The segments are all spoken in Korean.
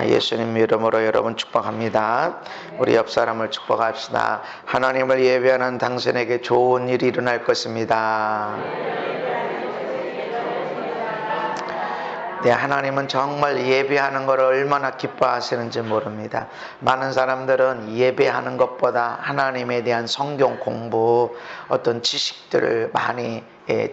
예수님 이름으로 여러분 축복합니다. 우리 옆 사람을 축복합시다. 하나님을 예배하는 당신에게 좋은 일이 일어날 것입니다. 네, 하나님은 정말 예배하는 것을 얼마나 기뻐하시는지 모릅니다. 많은 사람들은 예배하는 것보다 하나님에 대한 성경 공부, 어떤 지식들을 많이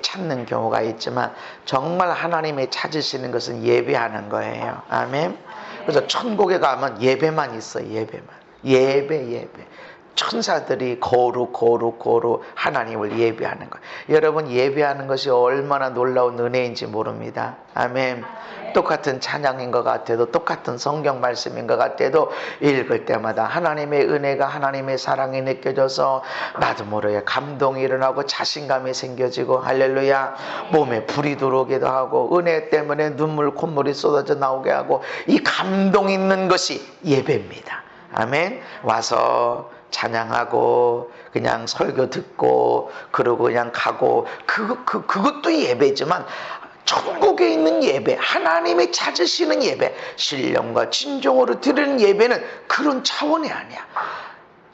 찾는 경우가 있지만 정말 하나님이 찾으시는 것은 예배하는 거예요. 아멘. 그래서 천국에 가면 예배만 있어요. 예배. 천사들이 거룩 하나님을 예배하는 거예요. 여러분, 예배하는 것이 얼마나 놀라운 은혜인지 모릅니다. 아멘. 똑같은 찬양인 것 같아도, 똑같은 성경 말씀인 것 같아도 읽을 때마다 하나님의 은혜가, 하나님의 사랑이 느껴져서 나도 모르게 감동이 일어나고 자신감이 생겨지고, 할렐루야, 몸에 불이 들어오기도 하고, 은혜 때문에 눈물 콧물이 쏟아져 나오게 하고, 이 감동 있는 것이 예배입니다. 아멘. 와서 찬양하고 그냥 설교 듣고 그러고 그냥 가고, 그것도 예배지만 천국에 있는 예배, 하나님이 찾으시는 예배, 신령과 진정으로 드리는 예배는 그런 차원이 아니야.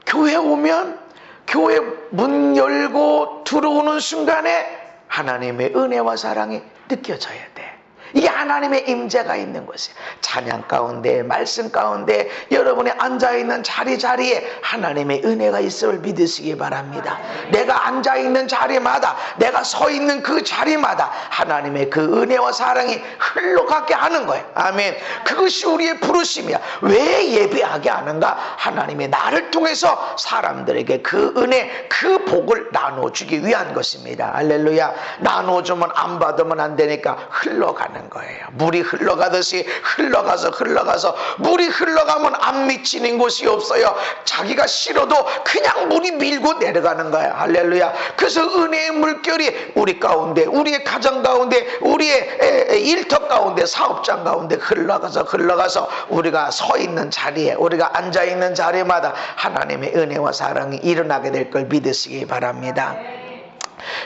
교회 오면 교회 문 열고 들어오는 순간에 하나님의 은혜와 사랑이 느껴져야 돼. 이게 하나님의 임재가 있는 것이에요. 찬양 가운데, 말씀 가운데 여러분이 앉아있는 자리에 하나님의 은혜가 있음을 믿으시기 바랍니다. 내가 앉아있는 자리마다, 내가 서 있는 그 자리마다 하나님의 그 은혜와 사랑이 흘러가게 하는 거예요. 아멘. 그것이 우리의 부르심이야. 왜 예배하게 하는가? 하나님의 나를 통해서 사람들에게 그 은혜, 그 복을 나눠주기 위한 것입니다. 할렐루야. 나눠주면 안 받으면 안 되니까 흘러가는 거예요. 물이 흘러가듯이 흘러가서 물이 흘러가면 안 미치는 곳이 없어요. 자기가 싫어도 그냥 물이 밀고 내려가는 거예요. 할렐루야. 그래서 은혜의 물결이 우리 가운데, 우리의 가정 가운데, 우리의 일터 가운데, 사업장 가운데 흘러가서 우리가 서 있는 자리에, 우리가 앉아 있는 자리마다 하나님의 은혜와 사랑이 일어나게 될 걸 믿으시기 바랍니다.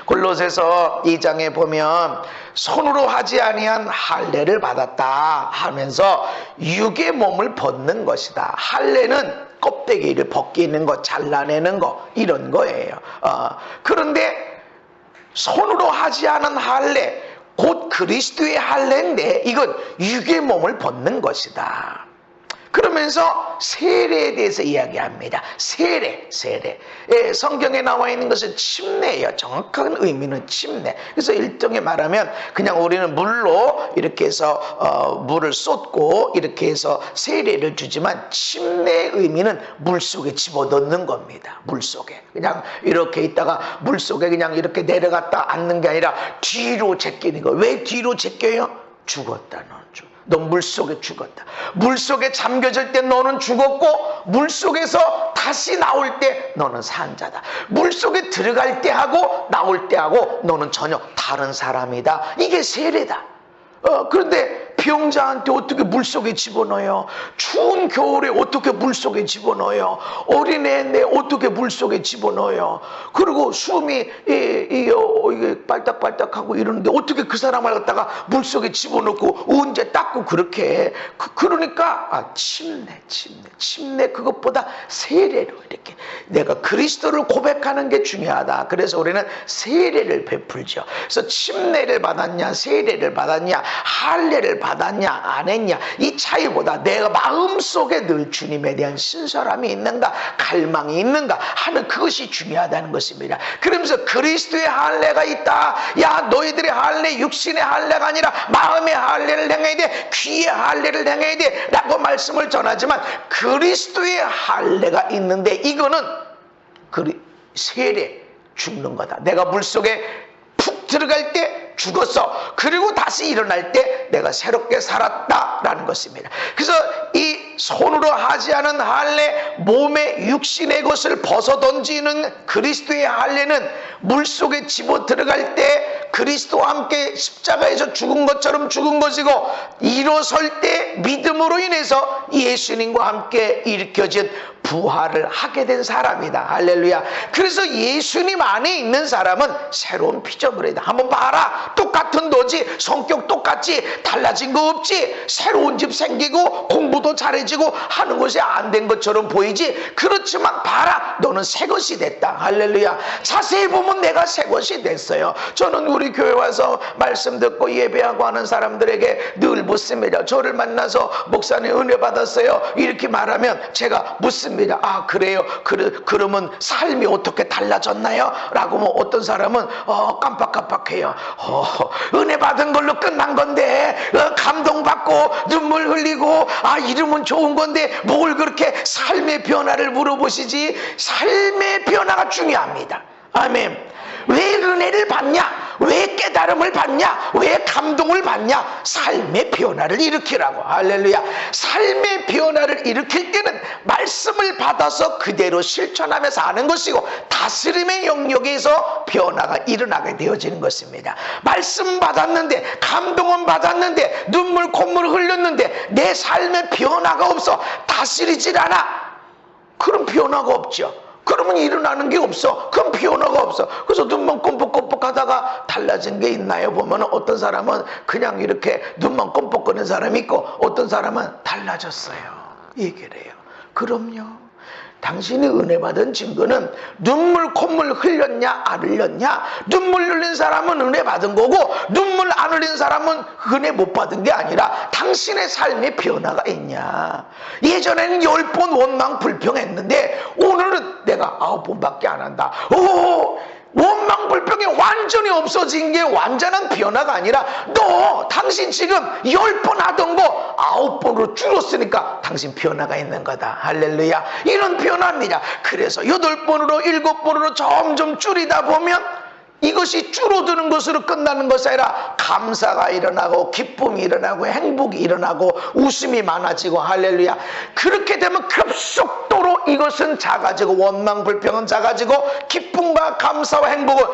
골로새서 2장에 보면 손으로 하지 아니한 할례를 받았다 하면서 육의 몸을 벗는 것이다. 할례는 껍데기를 벗기는 것, 잘라내는 것, 이런 거예요. 그런데 손으로 하지 않은 할례, 곧 그리스도의 할례인데 이건 육의 몸을 벗는 것이다. 그러면서 세례에 대해서 이야기합니다. 세례. 성경에 나와 있는 것은 침례예요. 정확한 의미는 침례. 그래서 일종의 말하면 그냥 우리는 물로 이렇게 해서 물을 쏟고 이렇게 해서 세례를 주지만, 침례의 의미는 물속에 집어넣는 겁니다. 물속에 그냥 이렇게 있다가 물속에 그냥 이렇게 내려갔다 앉는 게 아니라 뒤로 제끼는 거. 왜 뒤로 제껴요? 죽었다. 너 물속에 죽었다. 물속에 잠겨질 때 너는 죽었고, 물속에서 다시 나올 때 너는 산 자다. 물속에 들어갈 때 하고 나올 때 하고 너는 전혀 다른 사람이다. 이게 세례다. 그런데 병자한테 어떻게 물속에 집어넣어요? 추운 겨울에 어떻게 물속에 집어넣어요? 어린애인데 어떻게 물속에 집어넣어요? 그리고 숨이 이게 빨딱빨딱하고 이러는데 어떻게 그 사람을 갖다가 물속에 집어넣고 언제 닦고 그렇게 해? 그러니까 침례, 그것보다 세례로 이렇게 내가 그리스도를 고백하는 게 중요하다. 그래서 우리는 세례를 베풀죠. 그래서 침례를 받았냐, 세례를 받았냐, 할례를 받았냐 안 했냐, 이 차이보다 내가 마음속에 늘 주님에 대한 신설함이 있는가, 갈망이 있는가 하는 그것이 중요하다는 것입니다. 그러면서 그리스도의 할례가 있다. 야, 너희들의 할례 육신의 할례가 아니라 마음의 할례를 행해야 돼, 귀의 할례를 행해야 돼 라고 말씀을 전하지만, 그리스도의 할례가 있는데 이거는 세례, 죽는 거다. 내가 물속에 푹 들어갈 때 죽었어. 그리고 다시 일어날 때 내가 새롭게 살았다라는 것입니다. 그래서 이 손으로 하지 않은 할례, 몸의 육신의 것을 벗어던지는 그리스도의 할례는 물속에 집어 들어갈 때 그리스도와 함께 십자가에서 죽은 것처럼 죽은 것이고, 일어설 때 믿음으로 인해서 예수님과 함께 일으켜진 부활을 하게 된 사람이다. 할렐루야. 그래서 예수님 안에 있는 사람은 새로운 피조물이다. 한번 봐라. 똑같은 너 거지. 성격 똑같지. 달라진 거 없지. 새로운 집 생기고 공부도 잘해지고 하는 것이 안 된 것처럼 보이지. 그렇지만 봐라, 너는 새 것이 됐다. 할렐루야. 자세히 보면 내가 새 것이 됐어요. 저는 우리 교회 와서 말씀 듣고 예배하고 하는 사람들에게 늘 묻습니다. 저를 만나서 목사님 은혜 받았어요, 이렇게 말하면 제가 묻습니다. 아, 그래요? 그러면 삶이 어떻게 달라졌나요? 라고 뭐 어떤 사람은 깜빡깜빡해요. 은혜 받은 걸로 끝난 건데, 감동받고 눈물 흘리고 이러면 좋은 건데 뭘 그렇게 삶의 변화를 물어보시지? 삶의 변화가 중요합니다. 아멘. 왜 은혜를 받냐? 왜 깨달음을 받냐? 왜 감동을 받냐? 삶의 변화를 일으키라고. 할렐루야. 삶의 변화를 일으킬 때는 말씀을 받아서 그대로 실천하며 사는 것이고, 다스림의 영역에서 변화가 일어나게 되어지는 것입니다. 말씀 받았는데, 감동은 받았는데, 눈물 콧물 흘렸는데 내 삶의 변화가 없어, 다스리질 않아, 그럼 변화가 없죠. 그러면 일어나는 게 없어. 그럼 변화가 없어. 그래서 눈만 껌뻑껌뻑 하다가 달라진 게 있나요? 보면 어떤 사람은 그냥 이렇게 눈만 껌뻑거리는 사람이 있고, 어떤 사람은 달라졌어요. 얘기를 해요. 그럼요. 당신이 은혜 받은 증거는 눈물 콧물 흘렸냐 안 흘렸냐? 눈물 흘린 사람은 은혜 받은 거고, 눈물 안 흘린 사람은 은혜 못 받은 게 아니라 당신의 삶에 변화가 있냐. 예전에는 10번 원망 불평했는데 오늘은 내가 9번밖에 안 한다. 원망 불평이 완전히 없어진 게 완전한 변화가 아니라, 당신 지금 10번 하던 거 9번으로 줄었으니까 당신 변화가 있는 거다. 할렐루야. 이런 변화입니다. 그래서 8번으로 7번으로 점점 줄이다 보면 이것이 줄어드는 것으로 끝나는 것이 아니라 감사가 일어나고 기쁨이 일어나고 행복이 일어나고 웃음이 많아지고, 할렐루야. 그렇게 되면 급속도로 이것은 작아지고, 원망 불평은 작아지고, 기쁨과 감사와 행복은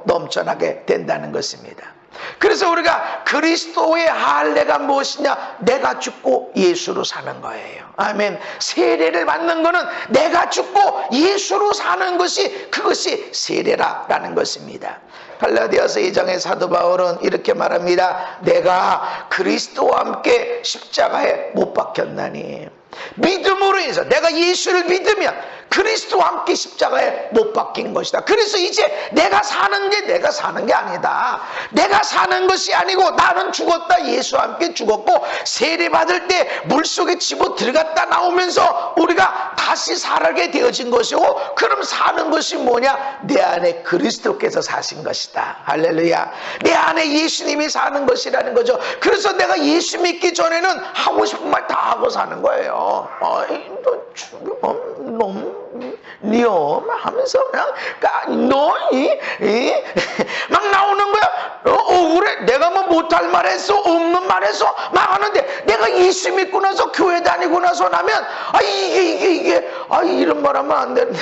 넘쳐나게 된다는 것입니다. 그래서 우리가 그리스도의 할례가 무엇이냐? 내가 죽고 예수로 사는 거예요. 아멘. 세례를 받는 거는 내가 죽고 예수로 사는 것이, 그것이 세례라는 것입니다. 갈라디아서 2장의 사도 바울은 이렇게 말합니다. 내가 그리스도와 함께 십자가에 못 박혔나니. 믿음으로 인해서, 내가 예수를 믿으면 그리스도와 함께 십자가에 못 박힌 것이다. 그래서 이제 내가 사는 게 아니다. 내가 사는 것이 아니고 나는 죽었다. 예수와 함께 죽었고, 세례받을 때 물속에 집어 들어갔다 나오면서 우리가 다시 살게 되어진 것이고, 그럼 사는 것이 뭐냐? 내 안에 그리스도께서 사신 것이다. 할렐루야. 내 안에 예수님이 사는 것이라는 거죠. 그래서 내가 예수 믿기 전에는 하고 싶은 말 다 하고 사는 거예요. 너 하면서 막 나오는 거야. 억울해. 내가 뭐 못할 말 했어, 없는 말 했어 막 하는데, 내가 예수 믿고 나서 교회 다니고 나서 나면 이게 이런 말 하면 안 되는데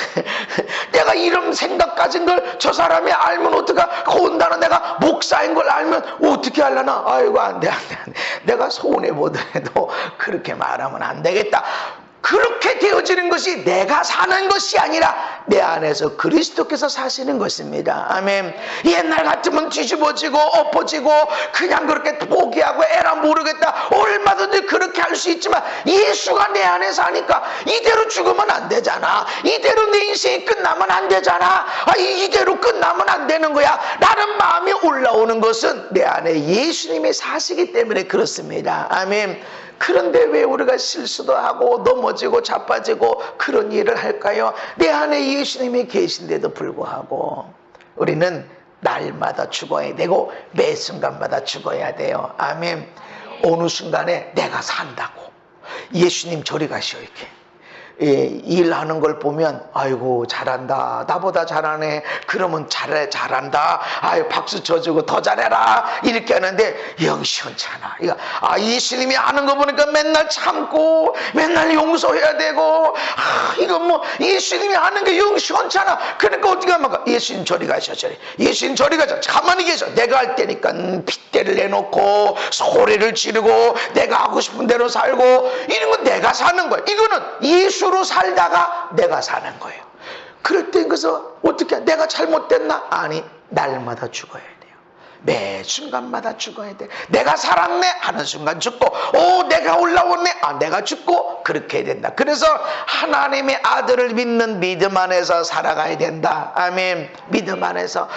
내가 이런 생각 가진 걸 저 사람이 알면 어떡하, 혼다는 내가 목사인 걸 알면 어떻게 하려나. 아이고 안 돼. 내가 손해보더라도 그렇게 말하면 안 되겠다. 그렇게 되어지는 것이 내가 사는 것이 아니라 내 안에서 그리스도께서 사시는 것입니다. 아멘. 옛날 같으면 뒤집어지고 엎어지고 그냥 그렇게 포기하고 에라 모르겠다, 얼마든지 그렇게 할 수 있지만, 예수가 내 안에 사니까 이대로 죽으면 안 되잖아. 이대로 내 인생이 끝나면 안 되잖아. 이대로 끝나면 안 되는 거야 라는 마음이 올라오는 것은 내 안에 예수님이 사시기 때문에 그렇습니다. 아멘. 그런데 왜 우리가 실수도 하고 넘어지고 자빠지고 그런 일을 할까요? 내 안에 예수님이 계신데도 불구하고 우리는 날마다 죽어야 되고 매 순간마다 죽어야 돼요. 아멘. 어느 순간에 내가 산다고, 예수님 저리 가시오, 이렇게 일하는 걸 보면 아이고 잘한다, 나보다 잘하네, 그러면 잘한다, 아유 박수 쳐주고 더 잘해라 이렇게 하는데 영 시원찮아. 예수님이 하는 거 보니까 맨날 참고 맨날 용서해야 되고, 이거 뭐 예수님이 하는 게 영 시원찮아. 그러니까 어떻게 하면 예수님 저리 가셔, 저리. 예수님 저리 가셔. 가만히 계셔. 내가 할 테니까 핏대를 내놓고 소리를 지르고 내가 하고 싶은 대로 살고, 이런 건 내가 사는 거야. 이거는 예수로 살다가 내가 사는 거예요. 그럴 때 그래서 어떻게, 내가 잘못됐나? 아니, 날마다 죽어야 돼요. 매 순간마다 죽어야 돼. 내가 살았네 하는 순간 죽고, 내가 올라왔네, 내가 죽고, 그렇게 해야 된다. 그래서 하나님의 아들을 믿는 믿음 안에서 살아가야 된다. 아멘. 믿음 안에서.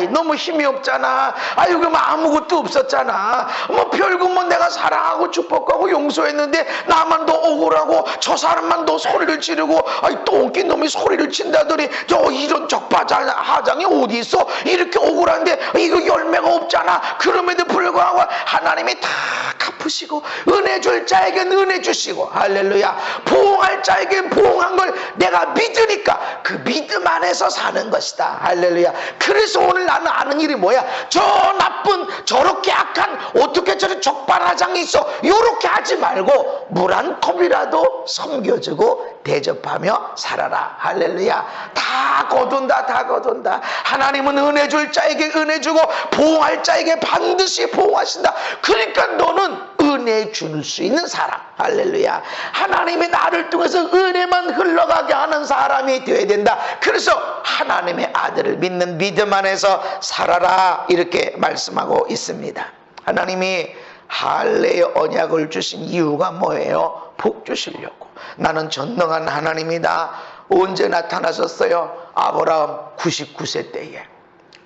너무 힘이 없잖아. 그럼 아무것도 없었잖아. 결국 내가 사랑하고 축복하고 용서했는데 나만 더 억울하고 저 사람만 더 소리를 지르고, 또 웃긴 놈이 소리를 친다더니 이런 적반하장이 어디 있어? 이렇게 억울한데 이거 열매가 없잖아. 그럼에도 불구하고 하나님이 다 갚으시고, 은혜 줄 자에겐 은혜 주시고, 할렐루야. 보응할 자에겐 보응한 걸 내가 믿으니까 그 믿음 안에서 사는 것이다. 할렐루야. 그래서 오늘 나는 아는 일이 뭐야? 저 나쁜, 저렇게 악한, 어떻게 저런 적반하장이 있어, 요렇게 하지 말고 물 한 컵이라도 섬겨주고 대접하며 살아라. 할렐루야. 다 거둔다, 다 거둔다. 하나님은 은혜 줄 자에게 은혜 주고 보응할 자에게 반드시 보응하신다. 그러니까 너는 은혜 줄 수 있는 사람. 할렐루야. 하나님이 나를 통해서 은혜만 흘러가게 하는 사람이 되어야 된다. 그래서 하나님의 아들을 믿는 믿음 안에서 살아라, 이렇게 말씀하고 있습니다. 하나님이 할례의 언약을 주신 이유가 뭐예요? 복 주시려고. 나는 전능한 하나님이다. 언제 나타나셨어요? 아브라함 99세 때에.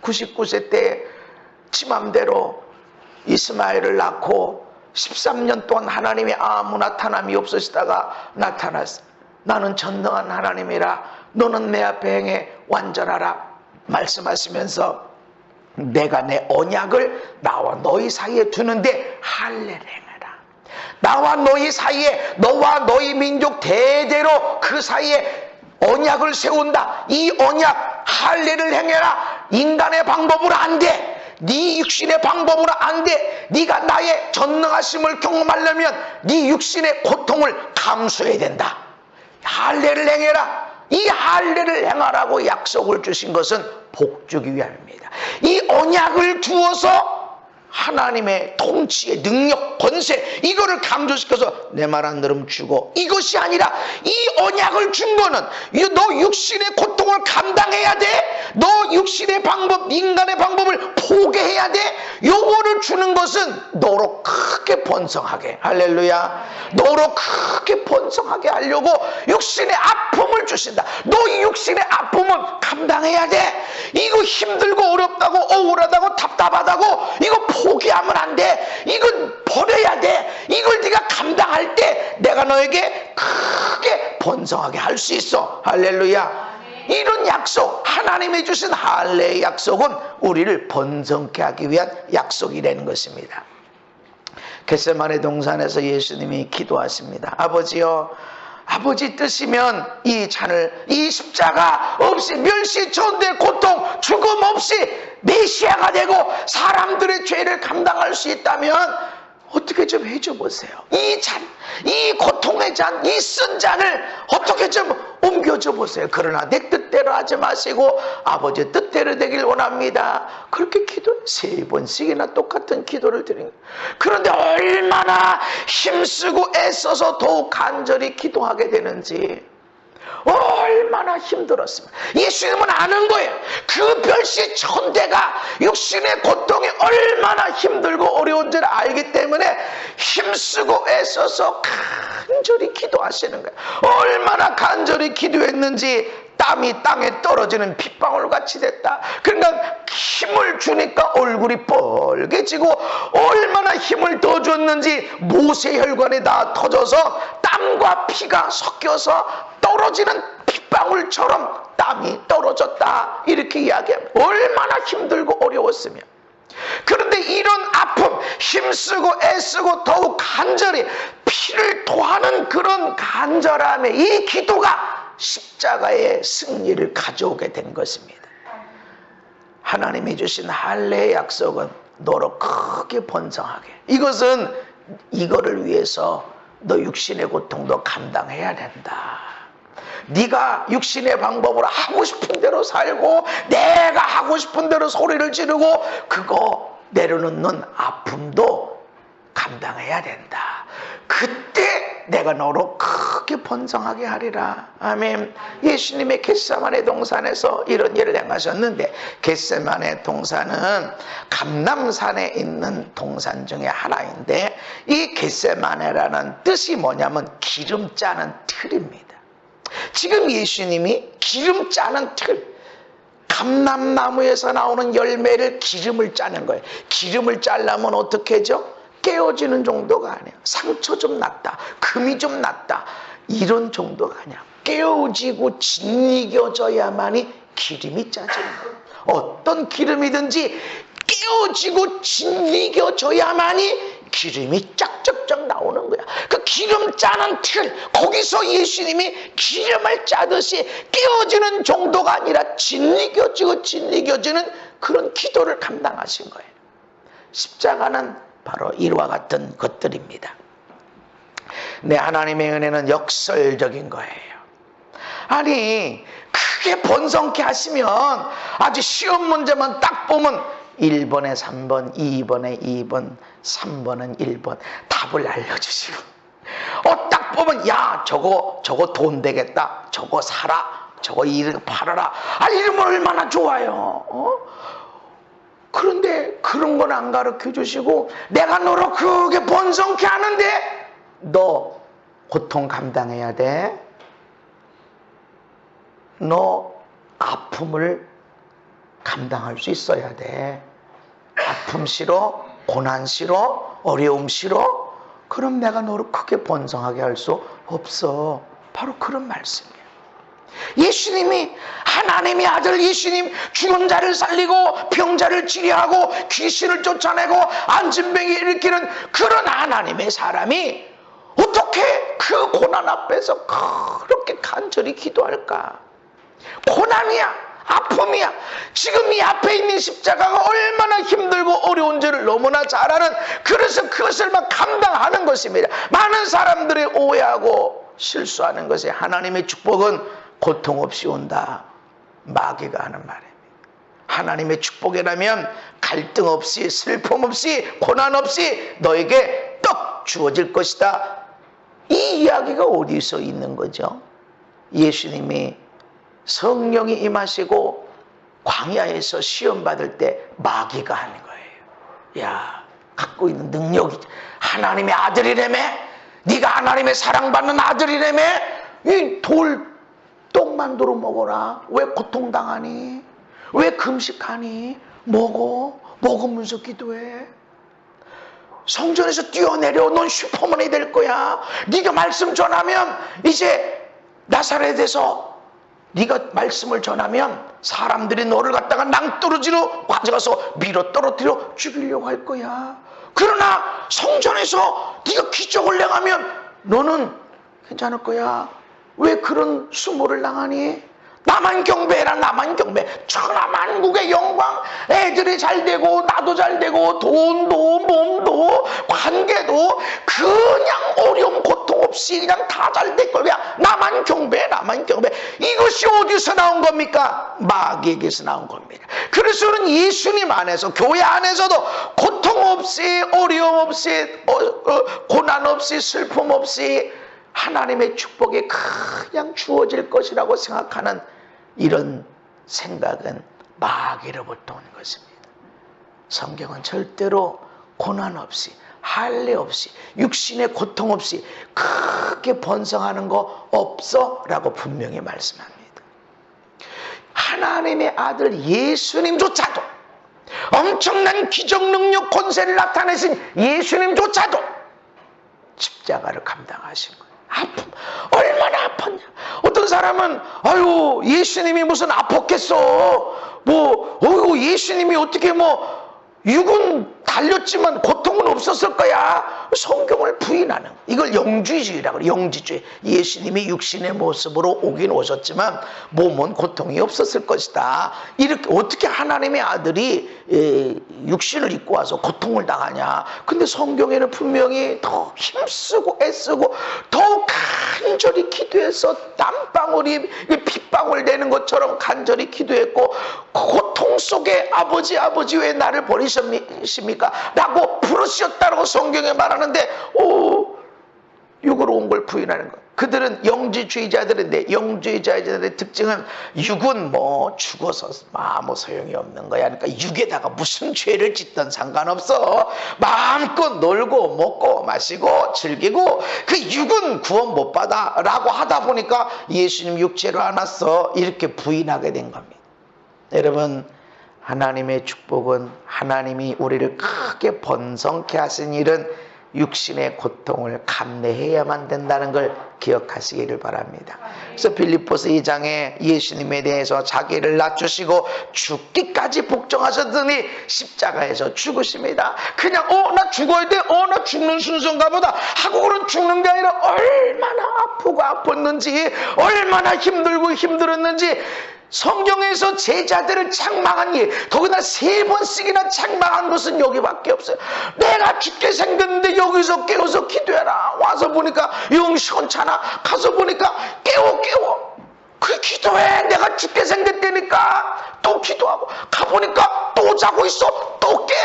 99세 때에 지 맘대로 이스마엘을 낳고 13년 동안 하나님이 아무 나타남이 없으시다가 나타났어. 나는 전능한 하나님이라 너는 내 앞에 행해 완전하라 말씀하시면서 내가 내 언약을 나와 너희 사이에 두는데 할례를 행하라. 나와 너희 사이에, 너와 너희 민족 대대로 그 사이에 언약을 세운다. 이 언약 할례를 행해라. 인간의 방법으로 안 돼. 네 육신의 방법으로 안 돼. 네가 나의 전능하심을 경험하려면 네 육신의 고통을 감수해야 된다. 할례를 행해라. 이 할례를 행하라고 약속을 주신 것은 복 주기 위함입니다. 이 언약을 두어서 하나님의 통치의 능력, 권세, 이거를 강조시켜서 내 말 안 들으면 죽어, 이것이 아니라 이 언약을 준 거는 너 육신의 고통을 감당해야 돼. 너 육신의 방법, 인간의 방법을 포기해야 돼. 요거를 주는 것은 너로 크게 번성하게, 할렐루야, 너로 크게 번성하게 하려고 육신의 아픔을 주신다. 너 이 육신의 아픔은 감당해야 돼. 이거 힘들고 어렵다고, 억울하다고, 답답하다고 이거 포기하면 안 돼. 이건 버려야 돼. 이걸 네가 감당할 때 내가 너에게 크게 번성하게 할 수 있어. 할렐루야. 이런 약속, 하나님이 주신 할례의 약속은 우리를 번성케 하기 위한 약속이라는 것입니다. 겟세마네 동산에서 예수님이 기도하십니다. 아버지여, 아버지 뜻이면 이 잔을, 이 십자가 없이, 멸시, 천대, 고통, 죽음 없이 메시아가 되고 사람들의 죄를 감당할 수 있다면 어떻게 좀 해줘 보세요. 이 잔, 이 고통의 잔, 이 쓴 잔을 어떻게 좀 옮겨줘 보세요. 그러나 내 뜻대로 하지 마시고 아버지 뜻대로 되길 원합니다. 그렇게 기도해 3번씩이나 똑같은 기도를 드린. 그런데 얼마나 힘쓰고 애써서 더욱 간절히 기도하게 되는지, 얼마나 힘들었습니다. 예수님은 아는 거예요. 그 별시 천대가 육신의 고통이 얼마나 힘들고 어려운지를 알기 때문에 힘쓰고 애써서 간절히 기도하시는 거예요. 얼마나 간절히 기도했는지 땀이 땅에 떨어지는 빗방울 같이 됐다. 그러니까 힘을 주니까 얼굴이 뻘개지고, 얼마나 힘을 더 줬는지 모세혈관이 다 터져서 땀과 피가 섞여서 떨어지는 빗방울처럼 땀이 떨어졌다. 이렇게 이야기합니다. 얼마나 힘들고 어려웠으며. 그런데 이런 아픔, 힘쓰고 애쓰고 더욱 간절히 피를 토하는 그런 간절함의 이 기도가 십자가의 승리를 가져오게 된 것입니다. 하나님이 주신 할례의 약속은 너로 크게 번성하게. 이것은 이거를 위해서 너 육신의 고통도 감당해야 된다. 네가 육신의 방법으로 하고 싶은 대로 살고 내가 하고 싶은 대로 소리를 지르고 그거 내려놓는 아픔도 감당해야 된다. 그때 내가 너로 크게 크게 번성하게 하리라. 아멘. 예수님의 겟세마네 동산에서 이런 일을 행하셨는데, 겟세마네 동산은 감람산에 있는 동산 중에 하나인데, 이 겟세마네라는 뜻이 뭐냐면 기름 짜는 틀입니다. 지금 예수님이 기름 짜는 틀, 감람나무에서 나오는 열매를 기름을 짜는 거예요. 기름을 짜려면 어떻게 하죠? 깨어지는 정도가 아니야. 상처 좀 났다, 금이 좀 났다, 이런 정도가 아니야. 깨어지고 짓이겨져야만이 기름이 짜지는 거야. 어떤 기름이든지 깨어지고 짓이겨져야만이 기름이 쫙쫙쫙 나오는 거야. 그 기름 짜는 틀, 거기서 예수님이 기름을 짜듯이 깨어지는 정도가 아니라 짓이겨지는 그런 기도를 감당하신 거예요. 십자가는 바로 이와 같은 것들입니다. 네, 하나님의 은혜는 역설적인 거예요. 아니, 크게 번성케 하시면 아주 쉬운 문제만 딱 보면 1번에 3번, 2번에 2번, 3번은 1번 답을 알려주시고, 딱 보면 야, 저거 돈 되겠다, 저거 사라, 저거 이름 팔아라. 이러면 얼마나 좋아요. 그런데 그런 건 안 가르쳐 주시고, 내가 너를 크게 번성케 하는데 너 고통 감당해야 돼. 너 아픔을 감당할 수 있어야 돼. 아픔 싫어? 고난 싫어? 어려움 싫어? 그럼 내가 너를 크게 번성하게 할 수 없어. 바로 그런 말씀이에요. 예수님이, 하나님의 아들 예수님, 죽은 자를 살리고 병자를 치료하고 귀신을 쫓아내고 안진병이 일으키는 그런 하나님의 사람이 어떻게 그 고난 앞에서 그렇게 간절히 기도할까? 고난이야, 아픔이야. 지금 이 앞에 있는 십자가가 얼마나 힘들고 어려운지를 너무나 잘 아는, 그래서 그것을 막 감당하는 것입니다. 많은 사람들이 오해하고 실수하는 것이, 하나님의 축복은 고통 없이 온다, 마귀가 하는 말입니다. 하나님의 축복이라면 갈등 없이, 슬픔 없이, 고난 없이 너에게 떡 주어질 것이다. 이 이야기가 어디서 있는 거죠? 예수님이 성령이 임하시고 광야에서 시험 받을 때 마귀가 하는 거예요. 야, 갖고 있는 능력이, 하나님의 아들이라며, 네가 하나님의 사랑받는 아들이라며, 이 돌 떡 만들어 먹어라. 왜 고통당하니? 왜 금식하니? 먹으면서 기도해. 성전에서 뛰어내려. 넌 슈퍼맨이 될 거야. 네가 말씀 전하면, 이제 나사렛에서 네가 말씀을 전하면 사람들이 너를 갖다가 낭떠러지로 가져가서 밀어 떨어뜨려 죽이려고 할 거야. 그러나 성전에서 네가 기적을 행하면 너는 괜찮을 거야. 왜 그런 수모를 당하니? 나만 경배해라, 나만 경배. 천하만국의 영광, 애들이 잘 되고 나도 잘 되고 돈도 몸도 관계도 그냥 어려움 고통 없이 그냥 다 잘 될 거야. 나만 경배, 나만 경배. 이것이 어디서 나온 겁니까? 마귀에게서 나온 겁니다. 그래서는 예수님 안에서, 교회 안에서도 고통 없이, 어려움 없이, 고난 없이, 슬픔 없이 하나님의 축복이 그냥 주어질 것이라고 생각하는 이런 생각은 마귀로부터 오는 것입니다. 성경은 절대로 고난 없이, 할례 없이, 육신의 고통 없이 크게 번성하는 거 없어 라고 분명히 말씀합니다. 하나님의 아들 예수님조차도, 엄청난 기적 능력 권세를 나타내신 예수님조차도 십자가를 감당하신 거예요. 아픔, 얼마나 아팠냐. 어떤 사람은 아유, 예수님이 무슨 아팠겠어. 예수님이 어떻게 육은 달렸지만 고통은 없었을 거야. 성경을 부인하는, 이걸 영주주의라고 해요. 영지주의. 예수님이 육신의 모습으로 오긴 오셨지만 몸은 고통이 없었을 것이다. 이렇게 어떻게 하나님의 아들이 육신을 입고 와서 고통을 당하냐. 근데 성경에는 분명히 더 힘쓰고 애쓰고 더욱 간절히 기도해서 땀방울이 핏방울 되는 것처럼 간절히 기도했고, 고통 속에 아버지 왜 나를 버리십니까? 라고 부르셨다고 성경에 말하는데, 육으로 온 걸 부인하는 거예요. 그들은 영지주의자들인데, 영주의자들의 특징은 육은 뭐 죽어서 아무 소용이 없는 거야. 그러니까 육에다가 무슨 죄를 짓든 상관없어. 마음껏 놀고 먹고 마시고 즐기고 그 육은 구원 못 받아 라고 하다 보니까 예수님 육체로 안 왔어, 이렇게 부인하게 된 겁니다. 여러분, 하나님의 축복은 하나님이 우리를 크게 번성케 하신 일은 육신의 고통을 감내해야만 된다는 걸 기억하시기를 바랍니다. 그래서 빌립보서 2장에 예수님에 대해서 자기를 낮추시고 죽기까지 복종하셨더니 십자가에서 죽으십니다. 그냥 나 죽어야 돼, 나 죽는 순서인가 보다 하고 그런 죽는 게 아니라 얼마나 아프고 아팠는지, 얼마나 힘들고 힘들었는지, 성경에서 제자들을 책망한 일, 거기다 3번씩이나 책망한 것은 여기밖에 없어요. 내가 죽게 생겼는데 여기서 깨워서 기도해라. 와서 보니까 영 시원찮아. 가서 보니까 깨워. 그 기도해. 내가 죽게 생겼다니까. 또 기도하고 가보니까 또 자고 있어. 또 깨.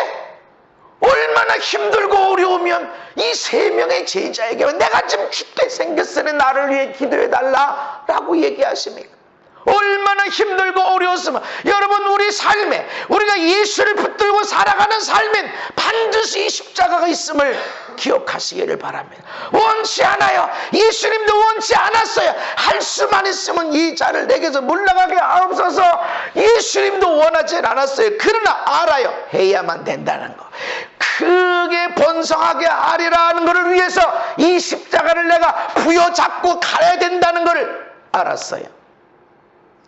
얼마나 힘들고 어려우면 이 3명의 제자에게 내가 지금 죽게 생겼으니 나를 위해 기도해달라 라고 얘기하십니까? 얼마나 힘들고 어려웠으면, 여러분, 우리 삶에 우리가 예수를 붙들고 살아가는 삶엔 반드시 이 십자가가 있음을 기억하시기를 바랍니다. 원치 않아요. 예수님도 원치 않았어요. 할 수만 있으면 이 잔을 내게서 물러가게 하옵소서. 예수님도 원하지 않았어요. 그러나 알아요. 해야만 된다는 거, 크게 번성하게 하리라는 것을 위해서 이 십자가를 내가 부여잡고 가야 된다는 것을 알았어요.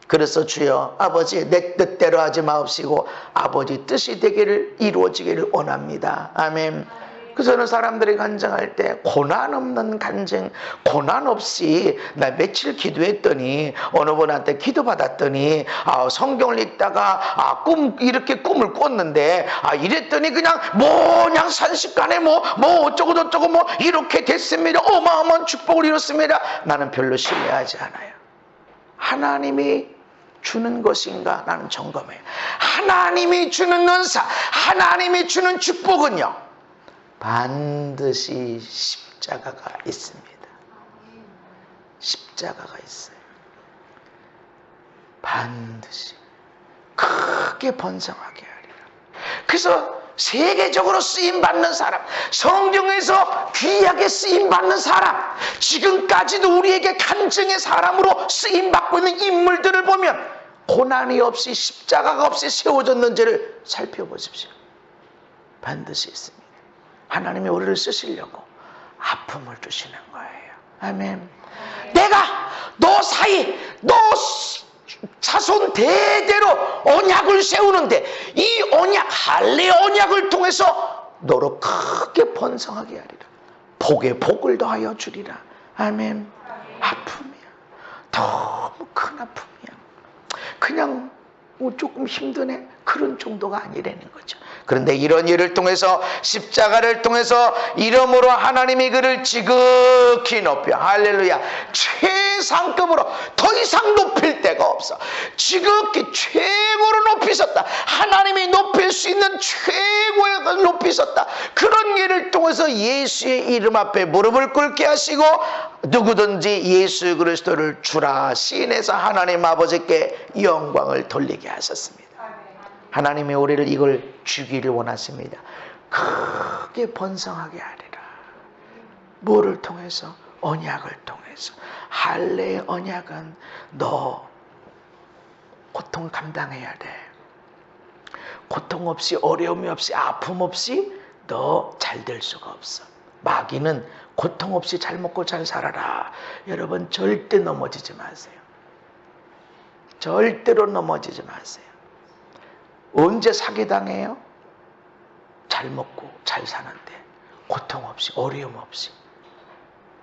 그래서 주여 아버지, 내 뜻대로 하지 마옵시고 아버지 뜻이 되기를, 이루어지기를 원합니다. 아멘. 그래서 저는 사람들이 간증할 때 고난 없는 간증, 고난 없이 나 며칠 기도했더니, 어느 분한테 기도받았더니 성경을 읽다가 이렇게 꿈을 꿨는데 이랬더니 그냥 산식간에 뭐 어쩌고 저쩌고 이렇게 됐습니다. 어마어마한 축복을 이뤘습니다. 나는 별로 신뢰하지 않아요. 하나님이 주는 것인가? 나는 점검해요. 하나님이 주는 은사, 하나님이 주는 축복은요, 반드시 십자가가 있습니다. 십자가가 있어요. 반드시 크게 번성하게 하리라. 그래서 세계적으로 쓰임받는 사람, 성경에서 귀하게 쓰임받는 사람, 지금까지도 우리에게 간증의 사람으로 쓰임받고 있는 인물들을 보면 고난이 없이, 십자가가 없이 세워졌는지를 살펴보십시오. 반드시 있습니다. 하나님이 우리를 쓰시려고 아픔을 주시는 거예요. 아멘. 내가 너 자손 대대로 언약을 세우는데 이 언약, 할례 언약을 통해서 너로 크게 번성하게 하리라. 복에 복을 더하여 주리라. 아멘. 아픔이야. 너무 큰 아픔이야. 그냥 조금 힘드네, 그런 정도가 아니라는 거죠. 그런데 이런 일을 통해서, 십자가를 통해서 이름으로 하나님이 그를 지극히 높여, 할렐루야, 최상급으로 더 이상 높일 데가 없어. 지극히 최고로 높이셨다. 하나님이 높일 수 있는 최고의 것을 높이셨다. 그런 일을 통해서 예수의 이름 앞에 무릎을 꿇게 하시고 누구든지 예수 그리스도를 주라 시인해서 하나님 아버지께 영광을 돌리게 하셨습니다. 하나님이 우리를 이걸 주기를 원하십니다. 크게 번성하게 하리라. 뭐를 통해서? 언약을 통해서. 할례의 언약은 너 고통 감당해야 돼. 고통 없이, 어려움이 없이, 아픔 없이 너 잘 될 수가 없어. 마귀는 고통 없이 잘 먹고 잘 살아라. 여러분, 절대 넘어지지 마세요. 절대로 넘어지지 마세요. 언제 사기당해요? 잘 먹고 잘 사는데 고통 없이, 어려움 없이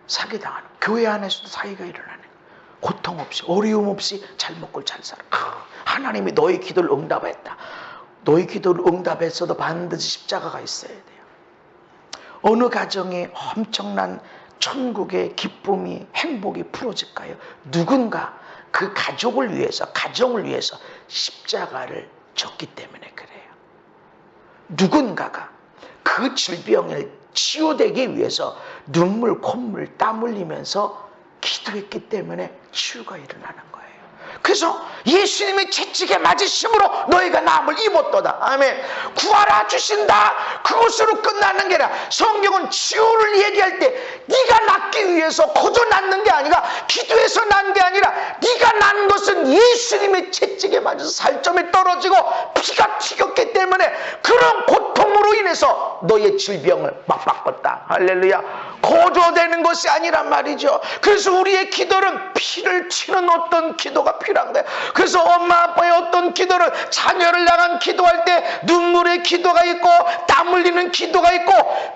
사기당하는, 교회 안에서도 사기가 일어나는, 고통 없이, 어려움 없이 잘 먹고 잘 살아. 하나님이 너의 기도를 응답했다. 너의 기도를 응답했어도 반드시 십자가가 있어야 돼요. 어느 가정에 엄청난 천국의 기쁨이, 행복이 풀어질까요? 누군가 그 가족을 위해서, 가정을 위해서 십자가를 졌기 때문에 그래요. 누군가가 그 질병을 치유되기 위해서 눈물, 콧물, 땀 흘리면서 기도했기 때문에 치유가 일어나는 거예요. 그래서 예수님의 채찍에 맞으심으로 너희가 나음을 입었도다. 아멘. 구하라 주신다. 그것으로 끝나는 게 아니라 성경은 치유를 얘기할 때 네가 낫기 위해서 거저 낫는 게 아니라 기도해서 난 게 아니라 네가 난 것은 예수님의 채찍에 맞아서 살점이 떨어지고 피가 튀겼기 때문에 그런 고통으로 인해서 너의 질병을 맞바꿨다. 할렐루야. 거저되는 것이 아니란 말이죠. 그래서 우리의 기도는 피를 치는 어떤 기도가 필요한 거예요. 그래서 엄마 아빠의 어떤 기도는 자녀를 향한 기도할 때 눈물의 기도가 있고 땀 흘리는 기도가 있고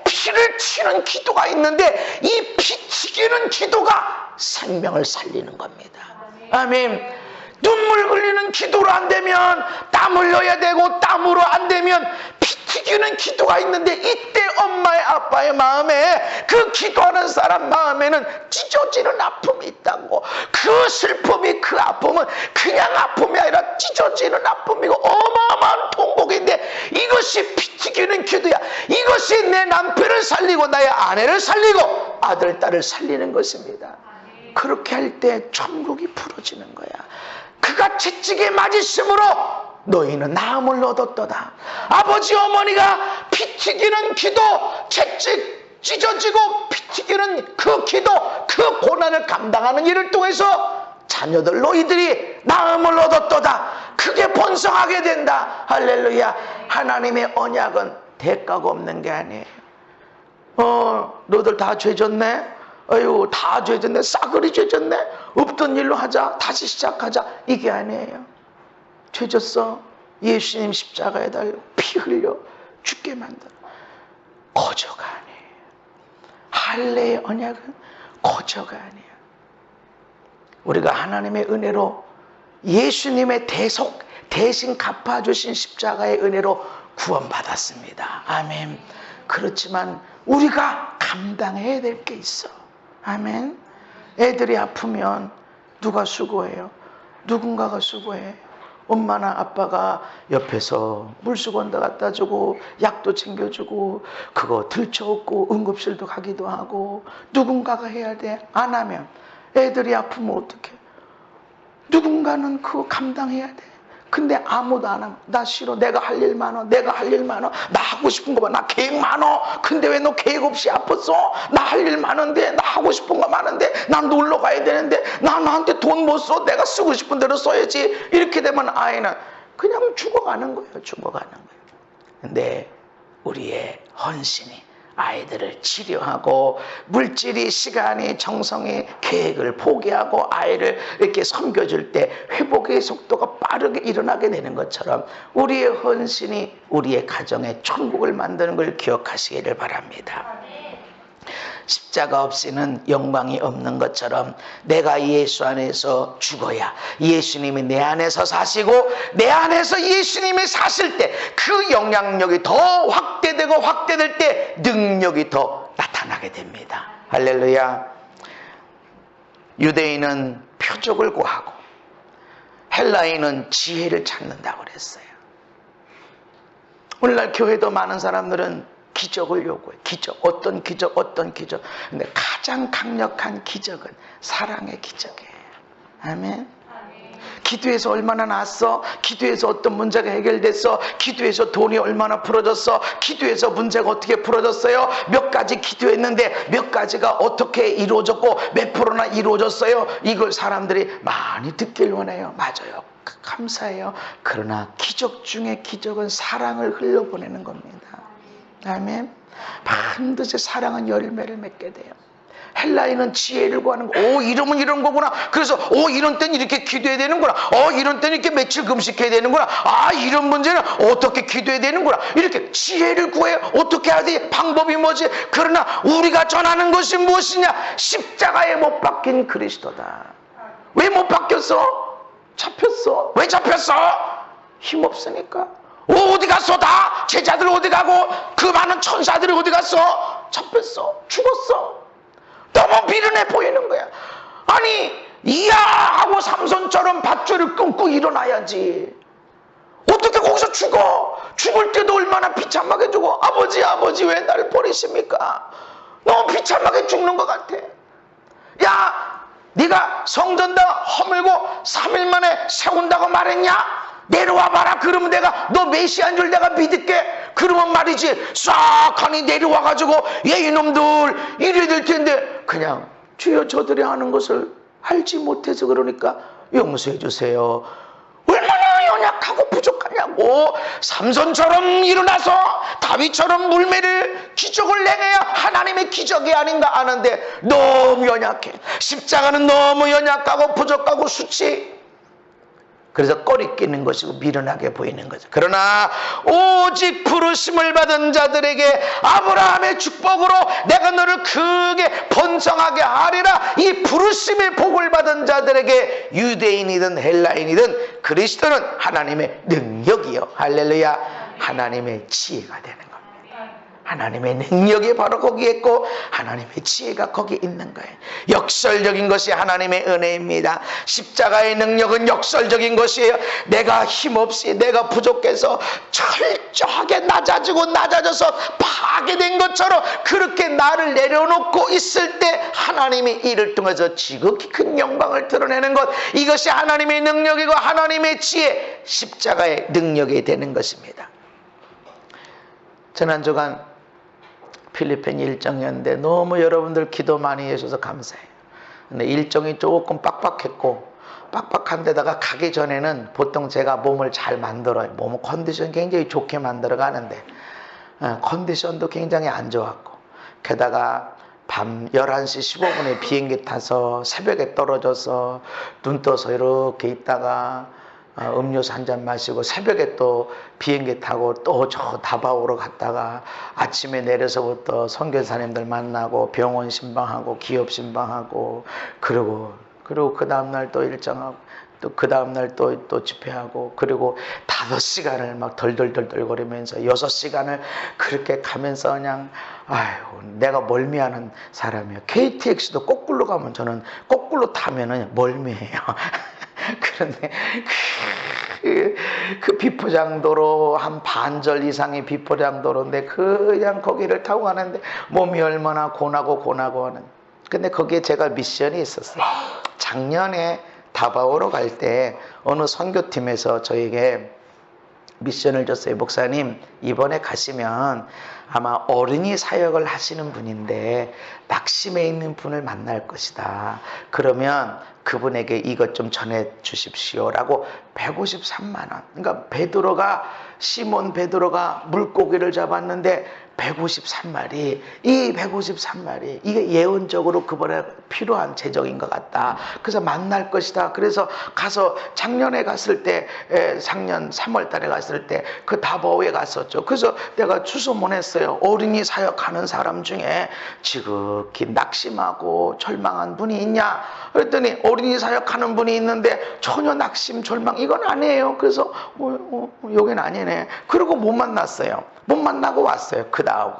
피를 치는 기도가 있는데 이 피튀기는 기도가 생명을 살리는 겁니다. 아멘. 눈물 흘리는 기도로 안 되면 땀 흘려야 되고 땀으로 안 되면 피 튀기는 기도가 있는데 이때 엄마의 아빠의 마음에 그 기도하는 사람 마음에는 찢어지는 아픔이 있다고. 그 슬픔이 그 아픔은 그냥 아픔이 아니라 찢어지는 아픔이고 어마어마한 통곡인데 이것이 피 튀기는 기도야. 이것이 내 남편을 살리고 나의 아내를 살리고 아들 딸을 살리는 것입니다. 그렇게 할 때 천국이 풀어지는 거야. 그가 채찍에 맞으심으로 너희는 나음을 얻었도다. 아버지 어머니가 피 튀기는 기도, 채찍 찢어지고 피 튀기는 그 기도, 그 고난을 감당하는 일을 통해서 자녀들 너희들이 나음을 얻었도다. 그게 번성하게 된다. 할렐루야. 하나님의 언약은 대가가 없는 게 아니에요. 너희들 다 죄졌네? 아유, 다 죄졌네. 싸그리 죄졌네. 없던 일로 하자. 다시 시작하자. 이게 아니에요. 죄졌어. 예수님 십자가에 달려 피 흘려 죽게 만들어. 거저가 아니에요. 할례의 언약은 거저가 아니에요. 우리가 하나님의 은혜로 예수님의 대신 갚아주신 십자가의 은혜로 구원받았습니다. 아멘. 그렇지만 우리가 감당해야 될 게 있어. 아멘. 애들이 아프면 누가 수고해요? 누군가가 수고해. 엄마나 아빠가 옆에서 물수건도 갖다 주고 약도 챙겨주고 그거 들쳐업고 응급실도 가기도 하고 누군가가 해야 돼. 안 하면 애들이 아프면 어떡해? 누군가는 그거 감당해야 돼. 근데 아무도 안 하면 나 싫어. 내가 할 일 많어. 내가 할 일 많어. 나 하고 싶은 거 봐. 나 계획 많어. 근데 왜 너 계획 없이 아팠어? 나 할 일 많은데. 나 하고 싶은 거 많은데. 난 놀러 가야 되는데. 나한테 돈 못 써. 내가 쓰고 싶은 대로 써야지. 이렇게 되면 아이는 그냥 죽어가는 거예요. 죽어가는 거예요. 근데 우리의 헌신이 아이들을 치료하고 물질이 시간이 정성이 계획을 포기하고 아이를 이렇게 섬겨줄 때 회복의 속도가 빠르게 일어나게 되는 것처럼 우리의 헌신이 우리의 가정에 천국을 만드는 걸 기억하시기를 바랍니다. 십자가 없이는 영광이 없는 것처럼 내가 예수 안에서 죽어야 예수님이 내 안에서 사시고 내 안에서 예수님이 사실 때 그 영향력이 더 확대되고 확대될 때 능력이 더 나타나게 됩니다. 할렐루야. 유대인은 표적을 구하고 헬라인은 지혜를 찾는다고 그랬어요. 오늘날 교회도 많은 사람들은 기적을 요구해. 기적. 어떤 기적, 어떤 기적. 근데 가장 강력한 기적은 사랑의 기적이에요. 아멘. 기도해서 얼마나 나았어? 기도해서 어떤 문제가 해결됐어? 기도해서 돈이 얼마나 풀어졌어? 기도해서 문제가 어떻게 풀어졌어요? 몇 가지 기도했는데 몇 가지가 어떻게 이루어졌고 몇 프로나 이루어졌어요? 이걸 사람들이 많이 듣길 원해요. 맞아요. 감사해요. 그러나 기적 중에 기적은 사랑을 흘려보내는 겁니다. 아멘. 반드시 사랑은 열매를 맺게 돼요. 헬라인은 지혜를 구하는 거. 이러면 이런 거구나. 그래서 이런 때는 이렇게 기도해야 되는구나. 이런 때는 이렇게 며칠 금식해야 되는구나. 이런 문제는 어떻게 기도해야 되는구나. 이렇게 지혜를 구해. 어떻게 해야 돼? 방법이 뭐지? 그러나 우리가 전하는 것이 무엇이냐? 십자가에 못 박힌 그리스도다. 왜 못 박혔어? 잡혔어. 왜 잡혔어? 힘없으니까. 어디 갔어? 다 제자들 어디 가고 그 많은 천사들이 어디 갔어? 잡혔어. 죽었어. 너무 비련해 보이는 거야. 아니 이야하고 삼손처럼 밧줄을 끊고 일어나야지. 어떻게 거기서 죽어? 죽을 때도 얼마나 비참하게 죽어. 아버지 왜 나를 버리십니까? 너무 비참하게 죽는 것 같아. 야, 네가 성전다 허물고 3일 만에 세운다고 말했냐? 내려와 봐라. 그러면 내가 너 메시아인 줄 내가 믿을게. 그러면 말이지 싹 하니 내려와 가지고 얘 이놈들 이래 될 텐데 그냥 주여 저들이 하는 것을 알지 못해서 그러니까 용서해 주세요. 얼마나 연약하고 부족하냐고. 삼손처럼 일어나서 다윗처럼 물매를 기적을 행해야 하나님의 기적이 아닌가 아는데 너무 연약해. 십자가는 너무 연약하고 부족하고 수치. 그래서 꺼리 끼는 것이고 미련하게 보이는 거죠. 그러나 오직 부르심을 받은 자들에게 아브라함의 축복으로 내가 너를 크게 번성하게 하리라. 이 부르심의 복을 받은 자들에게 유대인이든 헬라인이든 그리스도는 하나님의 능력이요, 할렐루야, 하나님의 지혜가 되는 겁니다. 하나님의 능력이 바로 거기에 있고 하나님의 지혜가 거기에 있는 거예요. 역설적인 것이 하나님의 은혜입니다. 십자가의 능력은 역설적인 것이에요. 내가 힘없이 내가 부족해서 철저하게 낮아져서 파괴된 것처럼 그렇게 나를 내려놓고 있을 때 하나님이 이를 통해서 지극히 큰 영광을 드러내는 것, 이것이 하나님의 능력이고 하나님의 지혜, 십자가의 능력이 되는 것입니다. 지난 주간 필리핀 일정이었는데 너무 여러분들 기도 많이 해주셔서 감사해요. 근데 일정이 조금 빡빡했고, 빡빡한 데다가 가기 전에는 보통 제가 몸을 잘 만들어요. 몸 컨디션 굉장히 좋게 만들어 가는데 컨디션도 굉장히 안 좋았고, 게다가 밤 11시 15분에 비행기 타서 새벽에 떨어져서 눈 떠서 이렇게 있다가 음료수 한 잔 마시고 새벽에 또 비행기 타고 또 저 다바오로 갔다가 아침에 내려서부터 선교사님들 만나고 병원 신방하고 기업 신방하고 그리고 그 다음날 또 일정하고 또 그 다음날 또 집회하고 그리고 5시간을 막 덜덜덜덜거리면서 6시간을 그렇게 가면서 그냥 아유, 내가 멀미하는 사람이에요. KTX도 거꾸로 가면 저는 거꾸로 타면은 멀미해요. 그런데 그 비포장도로 한 반절 이상의 비포장도로인데 그냥 거기를 타고 가는데 몸이 얼마나 고나고 하는. 근데 거기에 제가 미션이 있었어요. 작년에 다바오로 갈 때 어느 선교팀에서 저에게 미션을 줬어요. 목사님, 이번에 가시면 아마 어린이 사역을 하시는 분인데 낙심해 있는 분을 만날 것이다. 그러면 그분에게 이것 좀 전해 주십시오 라고 153만 원. 그러니까 시몬 베드로가 물고기를 잡았는데 153마리, 이 153마리, 이게 예언적으로 그분에 필요한 재정인 것 같다. 그래서 만날 것이다. 그래서 가서 작년에 갔을 때, 작년 3월 달에 갔을 때 그 다보에 갔었죠. 그래서 내가 주소 보냈어요. 어린이 사역하는 사람 중에 지극히 낙심하고 절망한 분이 있냐? 그랬더니 어린이 사역하는 분이 있는데 전혀 낙심, 절망 이건 아니에요. 그래서 여긴 아니네. 그리고 못 만났어요. 못 만나고 왔어요.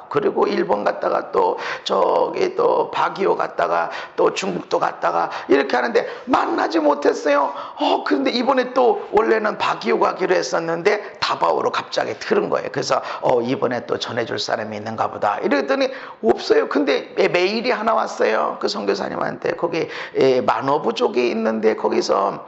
그리고 일본 갔다가 또 저기 또 바기오 갔다가 또 중국도 갔다가 이렇게 하는데 만나지 못했어요. 그런데 이번에 또 원래는 바기오 가기로 했었는데 다바오로 갑자기 틀은 거예요. 그래서 이번에 또 전해줄 사람이 있는가 보다. 이랬더니 없어요. 근데 메일이 하나 왔어요. 그 선교사님한테. 거기 마노부족이 있는데 거기서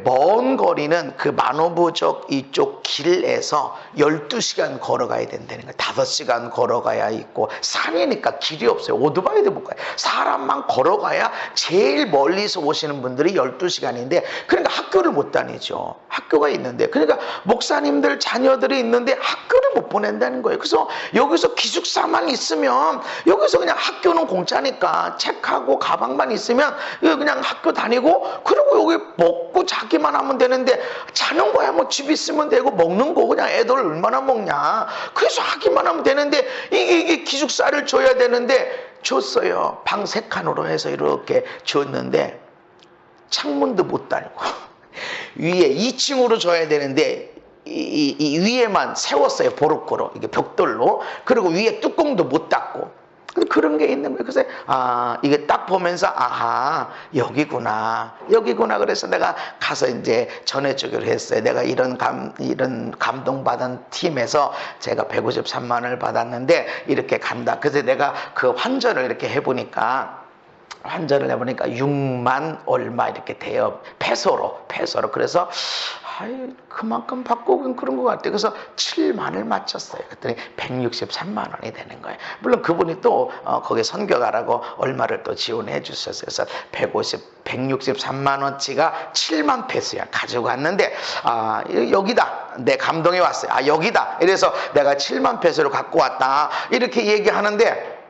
먼 거리는 그 마노부족 이쪽 길에서 12시간 걸어가야 된다는 거예요. 5시간 걸어가야 있고 산이니까 길이 없어요. 오토바이도 못 가요. 사람만 걸어가야 제일 멀리서 오시는 분들이 12시간인데 그러니까 학교를 못 다니죠. 학교가 있는데 그러니까 목사님들 자녀들이 있는데 학교를 못 보낸다는 거예요. 그래서 여기서 기숙사만 있으면 여기서 그냥 학교는 공짜니까 책하고 가방만 있으면 그냥 학교 다니고 그리고 여기 먹고 자기만 하면 되는데 자는 거야 뭐 집 있으면 되고 먹는 거 그냥 애들 얼마나 먹냐. 그래서 하기만 하면 되는데 이게 기숙사를 줘야 되는데 줬어요. 방 3칸으로 해서 이렇게 줬는데 창문도 못 달고 위에 2층으로 줘야 되는데 이 위에만 세웠어요. 보르코로 이게 벽돌로. 그리고 위에 뚜껑도 못 닫고 그런 게 있는 거예요. 그래서 이게 딱 보면서 여기구나 그래서 내가 가서 이제 전해주기로 했어요. 내가 이런 감동받은 팀에서 제가 153만 원을 받았는데 이렇게 간다. 그래서 내가 그 환전을 이렇게 해보니까 환전을 해보니까 6만 얼마 이렇게 돼요. 페소로. 그래서 그만큼 받고 그런 것 같아요. 그래서 7만을 맞췄어요. 그랬더니 163만 원이 되는 거예요. 물론 그분이 또 거기 선교가라고 얼마를 또 지원해 주셨어요. 그래서 163만 원치가 7만 페소야 가지고 갔는데 여기다 내 감동이 왔어요. 여기다. 이래서 내가 7만 페소를 갖고 왔다 이렇게 얘기하는데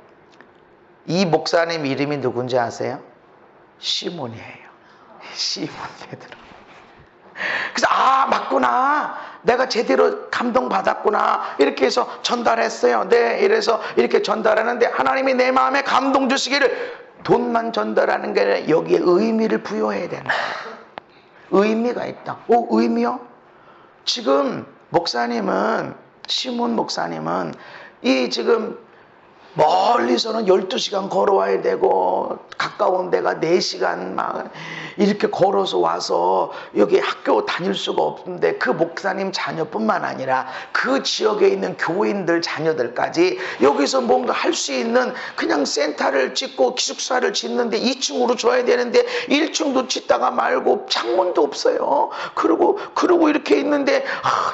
이 목사님 이름이 누군지 아세요? 시몬이에요. 시몬 베드로. 그래서 맞구나, 내가 제대로 감동받았구나 이렇게 해서 전달했어요. 네, 이래서 이렇게 전달하는데 하나님이 내 마음에 감동 주시기를 돈만 전달하는 게 아니라 여기에 의미를 부여해야 되는 거예요. 의미가 있다. 의미요? 지금 목사님은, 시몬 목사님은 이 지금 멀리서는 12시간 걸어와야 되고 가까운 데가 4시간 막 이렇게 걸어서 와서 여기 학교 다닐 수가 없는데 그 목사님 자녀뿐만 아니라 그 지역에 있는 교인들 자녀들까지 여기서 뭔가 할 수 있는 그냥 센터를 짓고 기숙사를 짓는데 2층으로 줘야 되는데 1층도 짓다가 말고 창문도 없어요. 그러고 이렇게 있는데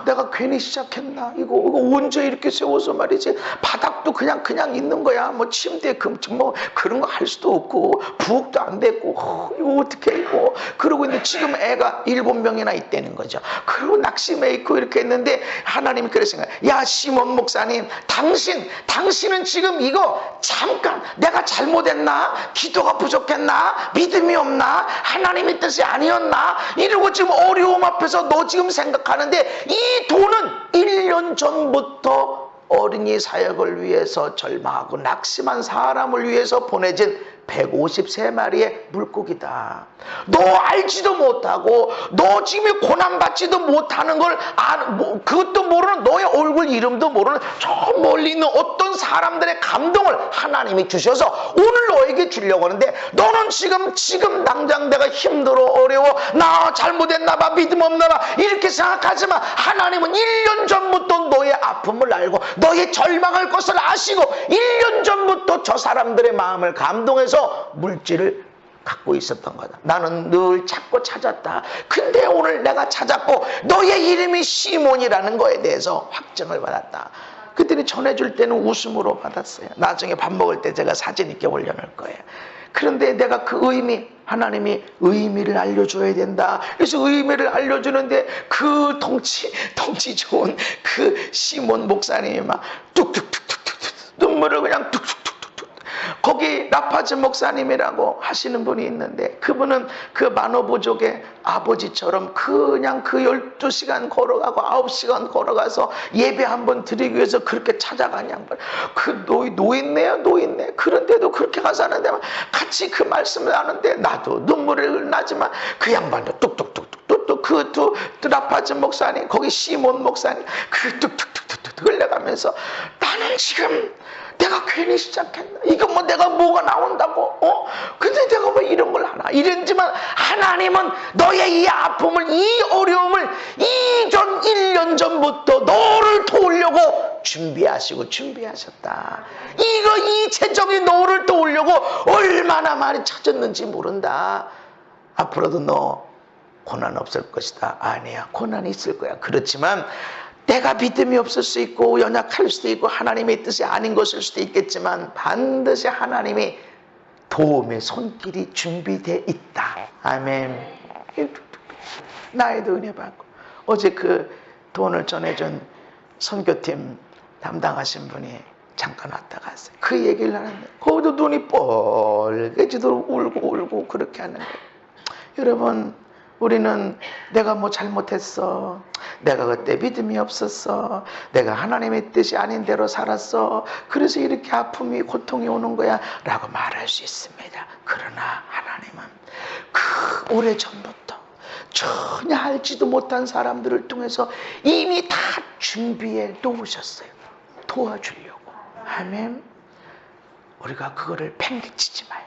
내가 괜히 시작했나, 이거 언제 이렇게 세워서 말이지, 바닥도 그냥 있는 거야. 뭐 침대 뭐 그런 거 할 수도 없고 부엌도 안 됐고 이거 어떻게 이거 그러고 있는데 지금 애가 7명이나 있다는 거죠. 그리고 낙심해 있고 이렇게 했는데 하나님이 그러신 거예요. 야 시몬 목사님, 당신은 지금 이거 잠깐 내가 잘못했나, 기도가 부족했나, 믿음이 없나, 하나님의 뜻이 아니었나 이러고 지금 어려움 앞에서 너 지금 생각하는데 이 돈은 1년 전부터 어린이 사역을 위해서 절망하고 낙심한 사람을 위해서 보내진 153마리의 물고기다. 너 알지도 못하고 너 지금 고난받지도 못하는 걸 그것도 모르는, 너의 얼굴 이름도 모르는 저 멀리 있는 어떤 사람들의 감동을 하나님이 주셔서 오늘 너에게 주려고 하는데 너는 지금 당장 내가 힘들어 어려워 나 잘못했나 봐 믿음 없나 봐 이렇게 생각하지만 하나님은 1년 전부터 너의 아픔을 알고 너의 절망할 것을 아시고 1년 전부터 저 사람들의 마음을 감동해서 물질을 갖고 있었던 거다. 나는 늘 찾고 찾았다. 근데 오늘 내가 찾았고 너의 이름이 시몬이라는 거에 대해서 확증을 받았다. 그때는 전해줄 때는 웃음으로 받았어요. 나중에 밥 먹을 때 제가 사진 있게 올려놓을 거예요. 그런데 내가 그 의미, 하나님이 의미를 알려줘야 된다. 그래서 의미를 알려주는데 그 덩치 좋은 그 시몬 목사님이 막 뚝뚝뚝뚝뚝 눈물을 그냥 뚝뚝 거기 라파즈 목사님이라고 하시는 분이 있는데 그분은 그 만호부족의 아버지처럼 그냥 그 12시간 걸어가고 9시간 걸어가서 예배 한번 드리기 위해서 그렇게 찾아간 양반, 그 노인네요. 그런데도 그렇게 가서 하는데 같이 그 말씀을 하는데 나도 눈물이 나지만 그 양반도 뚝뚝뚝뚝 그 라파즈 목사님, 거기 시몬 목사님 그 뚝뚝뚝뚝 흘려가면서 나는 지금 내가 괜히 시작했나? 이거 뭐 내가 뭐가 나온다고? 근데 내가 뭐 이런 걸 하나? 이랬지만 하나님은 너의 이 아픔을, 이 어려움을 1년 전부터 너를 도우려고 준비하셨다. 이 재정이 너를 도우려고 얼마나 많이 찾았는지 모른다. 앞으로도 너 고난 없을 것이다. 아니야, 고난이 있을 거야. 그렇지만 내가 믿음이 없을 수 있고 연약할 수도 있고 하나님의 뜻이 아닌 것일 수도 있겠지만 반드시 하나님이 도움의 손길이 준비되어 있다. 아멘. 나에도 은혜 받고 어제 그 돈을 전해준 선교팀 담당하신 분이 잠깐 왔다 갔어요. 그 얘기를 하는데 거기도 눈이 뻘개지도록 울고 그렇게 하는 거예요. 여러분, 우리는 내가 뭐 잘못했어, 내가 그때 믿음이 없었어, 내가 하나님의 뜻이 아닌 대로 살았어, 그래서 이렇게 아픔이 고통이 오는 거야 라고 말할 수 있습니다. 그러나 하나님은 그 오래전부터 전혀 알지도 못한 사람들을 통해서 이미 다 준비해 놓으셨어요. 도와주려고. 아멘. 우리가 그거를 팽개치지 마요.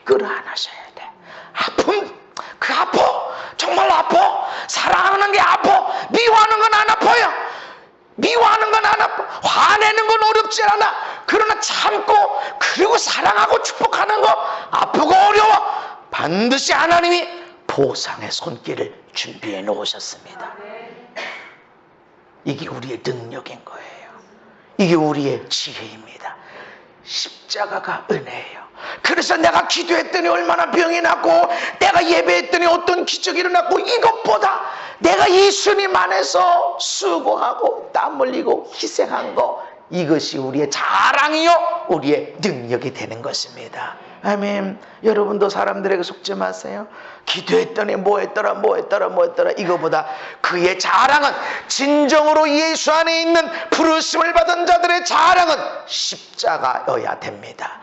끌어안으셔야 돼. 아픔, 그 아파, 정말 아파. 사랑하는 게 아파. 미워하는 건 안 아파요. 미워하는 건 안 아파. 화내는 건 어렵지 않아. 그러나 참고 그리고 사랑하고 축복하는 거 아프고 어려워 반드시 하나님이 보상의 손길을 준비해 놓으셨습니다. 이게 우리의 능력인 거예요. 이게 우리의 지혜입니다. 십자가가 은혜예요. 그래서 내가 기도했더니 얼마나 병이 낫고 내가 예배했더니 어떤 기적이 일어났고 이것보다 내가 예수님 안에서 수고하고 땀 흘리고 희생한 거 이것이 우리의 자랑이요 우리의 능력이 되는 것입니다. 아멘. 여러분도 사람들에게 속지 마세요. 기도했더니 뭐 했더라 이거보다 그의 자랑은 진정으로 예수 안에 있는 부르심을 받은 자들의 자랑은 십자가여야 됩니다.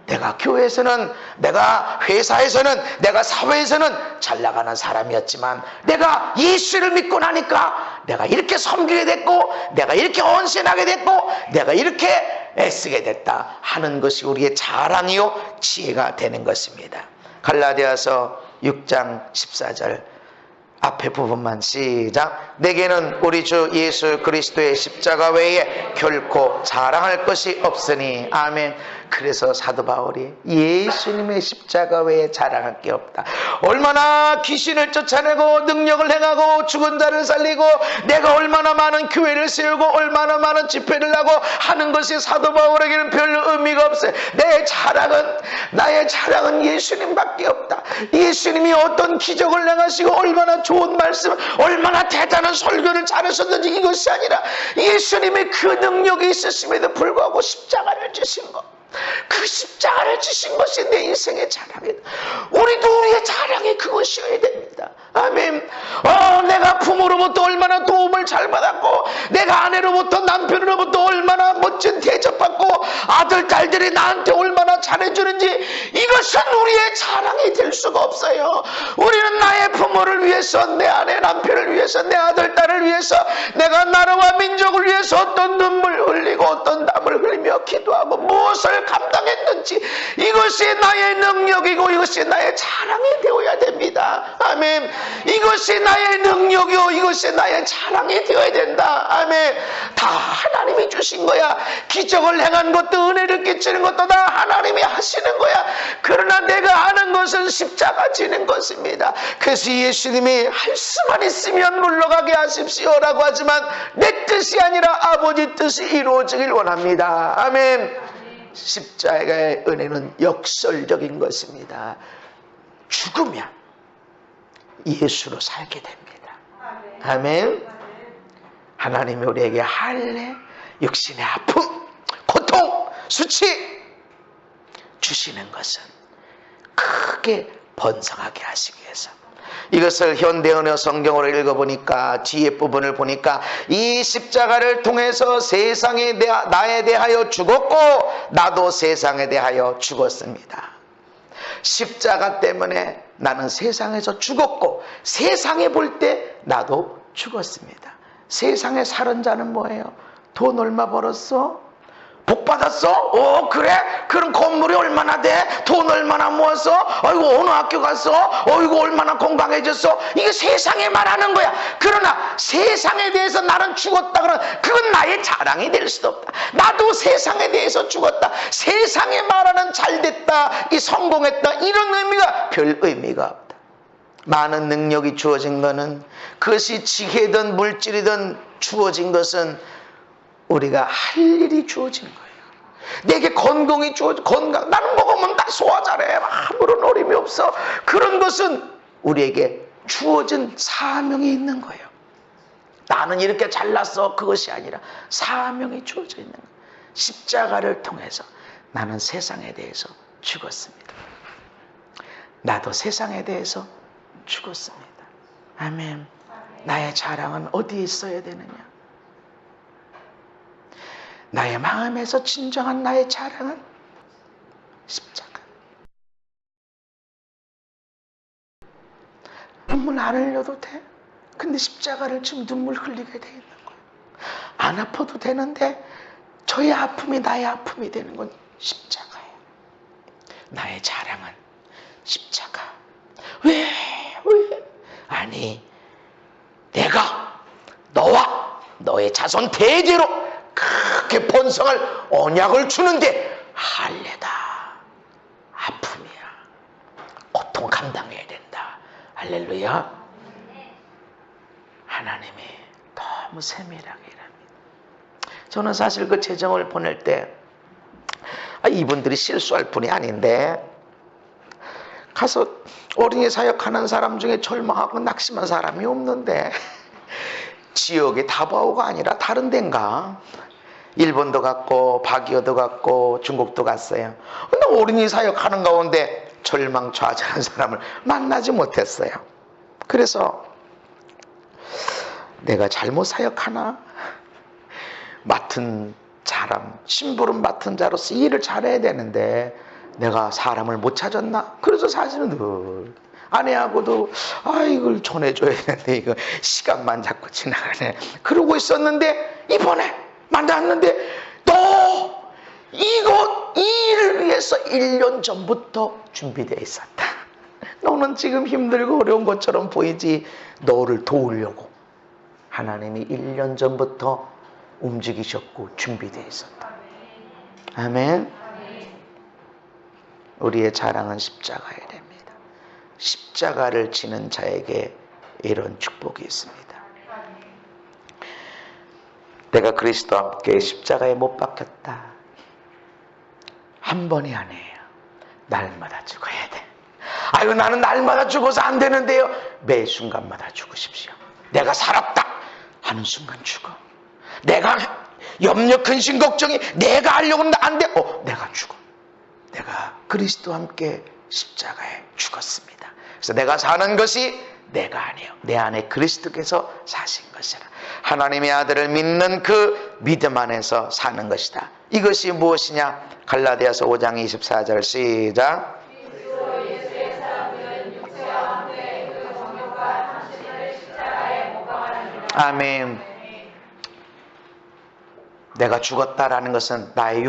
내가 교회에서는, 내가 회사에서는, 내가 사회에서는 잘 나가는 사람이었지만 내가 예수를 믿고 나니까 내가 이렇게 섬기게 됐고 내가 이렇게 헌신하게 됐고 내가 이렇게 애쓰게 됐다 하는 것이 우리의 자랑이요 지혜가 되는 것입니다. 갈라디아서 6장 14절 앞에 부분만 시작. 내게는 우리 주 예수 그리스도의 십자가 외에 결코 자랑할 것이 없으니 아멘. 그래서 사도 바울이 예수님의 십자가 외에 자랑할 게 없다. 얼마나 귀신을 쫓아내고 능력을 행하고 죽은 자를 살리고 내가 얼마나 많은 교회를 세우고 얼마나 많은 집회를 하고 하는 것이 사도 바울에게는 별로 의미가 없어요. 나의 자랑은 예수님밖에 없다. 예수님이 어떤 기적을 행하시고 얼마나 좋은 말씀, 얼마나 대단한 설교를 잘하셨는지 이것이 아니라 예수님의 그 능력이 있으심에도 불구하고 십자가를 지신 것, 그 십자가를 지신 것이 내 인생의 자랑이다. 우리도 우리의 자랑이 그것이어야 됩니다. 아멘. 내가 부모로부터 얼마나 도움을 잘 받았고 내가 아내로부터 남편으로부터 얼마나 멋진 대접받고 아들 딸들이 나한테 얼마나 잘해주는지 이것은 우리의 자랑이 될 수가 없어요. 우리는 나의 부모를 위해서, 내 아내 남편을 위해서, 내 아들 딸을 위해서, 내가 나라와 민족을 위해서 어떤 눈물 흘리고 어떤 땀을 흘리며 기도하고 무엇을 감당했는지 이것이 나의 능력이고 이것이 나의 자랑이 되어야 됩니다. 아멘. 이것이 나의 능력이요 이것이 나의 자랑이 되어야 된다. 아멘. 다 하나님이 주신 거야. 기적을 행한 것도 은혜를 끼치는 것도 다 하나님이 하시는 거야. 그러나 내가 아는 것은 십자가 지는 것입니다. 그래서 예수님이 할 수만 있으면 물러가게 하십시오라고 하지만 내 뜻이 아니라 아버지 뜻이 이루어지길 원합니다. 아멘. 십자가의 은혜는 역설적인 것입니다. 죽으면 예수로 살게 됩니다. 아멘. 하나님이 우리에게 할례, 육신의 아픔, 고통, 수치 주시는 것은 크게 번성하게 하시기 위해서. 이것을 현대언어 성경으로 읽어보니까 뒤에 부분을 보니까 이 십자가를 통해서 세상에 나에 대하여 죽었고 나도 세상에 대하여 죽었습니다. 십자가 때문에 나는 세상에서 죽었고 세상에 볼 때 나도 죽었습니다. 세상에 사는 자는 뭐예요? 돈 얼마 벌었어? 복 받았어? 그래? 그럼 건물이 얼마나 돼? 돈 얼마나 모았어? 어이구 어느 학교 갔어? 어이구 얼마나 건강해졌어? 이게 세상에 말하는 거야. 그러나 세상에 대해서 나는 죽었다 그러면 그건 나의 자랑이 될 수도 없다. 나도 세상에 대해서 죽었다. 세상에 말하는 잘됐다, 이 성공했다 이런 의미가 별 의미가 없다. 많은 능력이 주어진 것은 그것이 지혜든 물질이든 주어진 것은 우리가 할 일이 주어진 거예요. 내게 건강이 주어진 건강, 나는 먹으면 다 소화 잘해. 아무런 어림이 없어. 그런 것은 우리에게 주어진 사명이 있는 거예요. 나는 이렇게 잘났어. 그것이 아니라 사명이 주어져 있는 거예요. 십자가를 통해서 나는 세상에 대해서 죽었습니다. 나도 세상에 대해서 죽었습니다. 아멘. 나의 자랑은 어디에 있어야 되느냐? 나의 마음에서 진정한 나의 자랑은 십자가. 눈물 안 흘려도 돼. 근데 십자가를 지금 눈물 흘리게 돼 있는 거예요. 안 아파도 되는데 저의 아픔이 나의 아픔이 되는 건 십자가예요. 나의 자랑은 십자가. 왜? 아니, 내가 너와 너의 자손 대대로 크게 번성할 언약을 주는데 할례다. 아픔이야. 고통 감당해야 된다. 할렐루야. 하나님이 너무 세밀하게 일합니다. 저는 사실 그 재정을 보낼 때 이분들이 실수할 뿐이 아닌데 가서 어린이 사역하는 사람 중에 절망하고 낙심한 사람이 없는데 지역이 다바오가 아니라 다른 데인가? 일본도 갔고 바기오도 갔고 중국도 갔어요. 근데 어린이 사역하는 가운데 절망 좌절한 사람을 만나지 못했어요. 그래서 내가 잘못 사역하나? 맡은 사람, 심부름 맡은 자로서 일을 잘해야 되는데 내가 사람을 못 찾았나? 그래서 사실은 늘 아내하고도 이걸 전해줘야 되는데 이거 시간만 자꾸 지나가네 그러고 있었는데 이번에 만났는데 너 이거 이 일을 위해서 1년 전부터 준비되어 있었다. 너는 지금 힘들고 어려운 것처럼 보이지 너를 도우려고 하나님이 1년 전부터 움직이셨고 준비되어 있었다. 아멘. 우리의 자랑은 십자가에 됩니다. 십자가를 지는 자에게 이런 축복이 있습니다. 내가 그리스도와 함께 십자가에 못 박혔다. 한 번이 아니에요. 날마다 죽어야 돼. 아유 나는 날마다 죽어서 안 되는데요. 매 순간마다 죽으십시오. 내가 살았다 하는 순간 죽어. 내가 염려 근심 걱정이 내가 하려고 하는데 안 돼. 내가 죽어. 내가 그리스도와 함께 십자가에 죽었습니다. 그래서 내가 사는 것이 내가 아니에요. 내 안에 그리스도께서 사신 것이라. 하나님의 아들을 믿는 그 믿음 안에서 사는 것이다. 이것이 무엇이냐? 갈라디아서 5장 24절 시작. 아멘. 내가 죽었다라는 것은 나의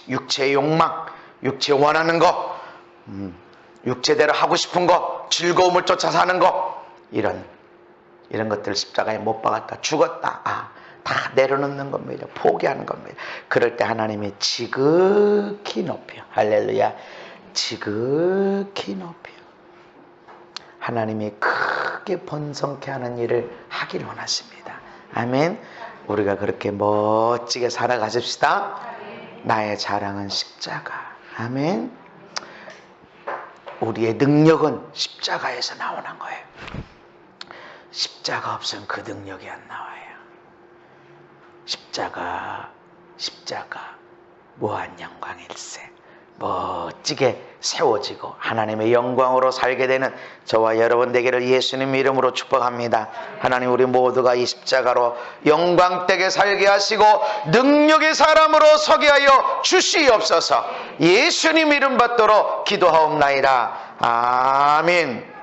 육체의 욕망, 육체 원하는 거, 육체대로 하고 싶은 거, 즐거움을 쫓아 사는 거, 이런 것들을 십자가에 못 박았다. 죽었다. 다 내려놓는 겁니다. 포기하는 겁니다. 그럴 때 하나님이 지극히 높여. 할렐루야. 지극히 높여. 하나님이 크게 번성케 하는 일을 하기를 원하십니다. 아멘. 우리가 그렇게 멋지게 살아가십시다. 나의 자랑은 십자가. 아멘. 우리의 능력은 십자가에서 나오는 거예요. 십자가 없으면 그 능력이 안 나와요. 십자가 무한 영광일세. 멋지게 세워지고 하나님의 영광으로 살게 되는 저와 여러분 되기를 예수님 이름으로 축복합니다. 하나님 우리 모두가 이 십자가로 영광되게 살게 하시고 능력의 사람으로 서게 하여 주시옵소서. 예수님 이름 받도록 기도하옵나이다. 아멘.